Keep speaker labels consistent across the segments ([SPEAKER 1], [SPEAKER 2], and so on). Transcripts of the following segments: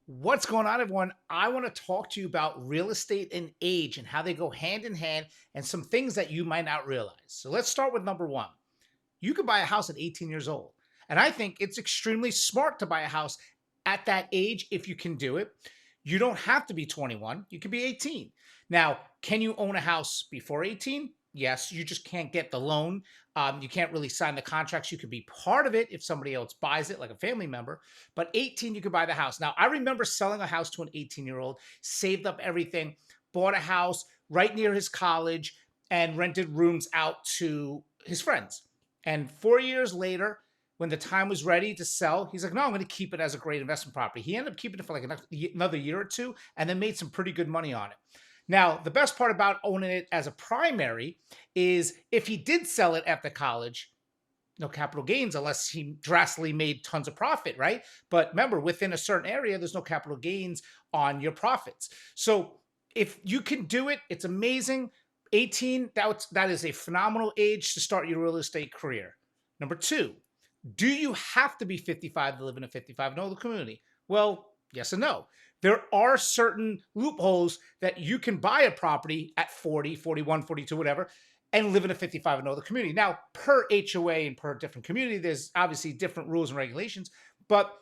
[SPEAKER 1] What's going on, everyone? I want to talk to you about real estate and age and how they go hand in hand and some things that you might not realize. So let's start with number one. You could buy a house at 18 years old. And I think it's extremely smart to buy a house at that age if you can do it. You don't have to be 21, you could be 18. Now, can you own a house before 18? Yes, you just can't get the loan. You can't really sign the contracts. You could be part of it if somebody else buys it, like a family member. But 18, you could buy the house. Now, I remember selling a house to an 18-year-old, saved up everything, bought a house right near his college, and rented rooms out to his friends. And 4 years later, when the time was ready to sell, he's like, no, I'm going to keep it as a great investment property. He ended up keeping it for like another year or two and then made some pretty good money on it. Now, the best part about owning it as a primary is if he did sell it after college, no capital gains unless he drastically made tons of profit, right? But remember, within a certain area, there's no capital gains on your profits. So if you can do it, it's amazing. 18, that is a phenomenal age to start your real estate career. Number two, do you have to be 55 to live in a 55 and older community? Well, yes and no. There are certain loopholes that you can buy a property at 40, 41, 42, whatever, and live in a 55 and older community. Now, per HOA and per different community, there's obviously different rules and regulations, but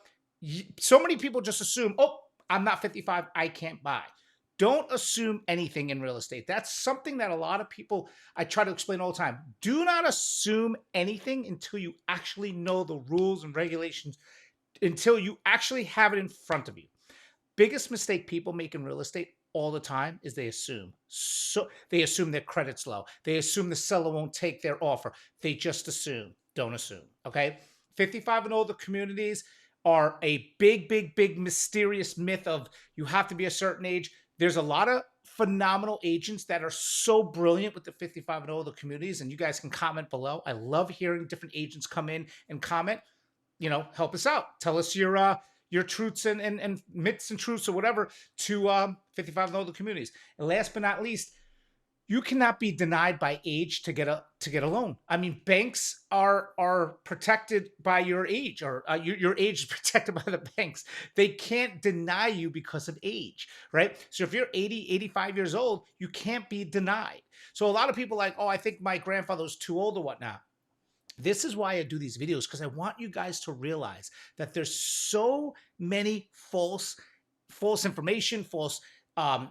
[SPEAKER 1] so many people just assume, oh, I'm not 55, I can't buy. Don't assume anything in real estate. That's something that a lot of people, I try to explain all the time. Do not assume anything until you actually know the rules and regulations, until you actually have it in front of you. Biggest mistake people make in real estate all the time is they assume. So they assume their credit's low. They assume the seller won't take their offer. They just assume. Don't assume. Okay. 55 and older communities are a big, big, big mysterious myth of you have to be a certain age. There's a lot of phenomenal agents that are so brilliant with the 55 and older communities, and you guys can comment below. I love hearing different agents come in and comment. Help us out. Tell us your truths and myths and truths or whatever to 55 and older communities. And last but not least, you cannot be denied by age to get a loan. I mean, banks are protected by your age, or your age is protected by the banks. They can't deny you because of age, right? So if you're 80, 85 years old, you can't be denied. So a lot of people are like, oh, I think my grandfather was too old or whatnot. This is why I do these videos, because I want you guys to realize that there's so many false information, false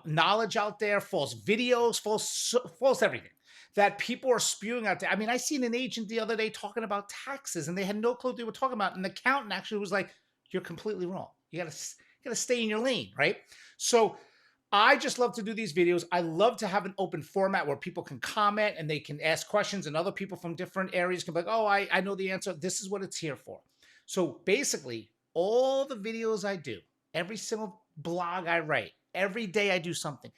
[SPEAKER 1] knowledge out there, false videos, false everything that people are spewing out there. I mean, I seen an agent the other day talking about taxes, and they had no clue what they were talking about. And the accountant actually was like, "You're completely wrong. You gotta stay in your lane, right?" So I just love to do these videos. I love to have an open format where people can comment and they can ask questions, and other people from different areas can be like, oh, I know the answer. This is what it's here for. So basically, all the videos I do, every single blog I write, every day I do something.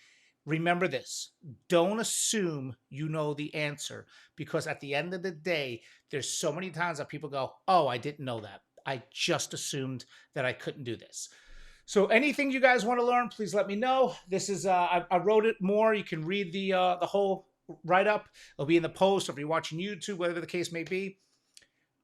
[SPEAKER 1] Remember this. Don't assume you know the answer, because at the end of the day, there's so many times that people go, oh, I didn't know that. I just assumed that I couldn't do this. So anything you guys want to learn, please let me know. This is, I wrote it more. You can read the whole write-up. It'll be in the post, or if you're watching YouTube, whatever the case may be.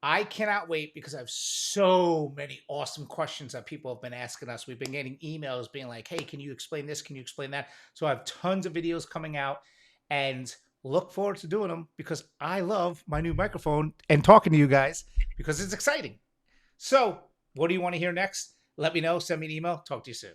[SPEAKER 1] I cannot wait, because I have so many awesome questions that people have been asking us. We've been getting emails being like, hey, can you explain this? Can you explain that? So I have tons of videos coming out, and look forward to doing them, because I love my new microphone and talking to you guys, because it's exciting. So what do you want to hear next? Let me know. Send me an email. Talk to you soon.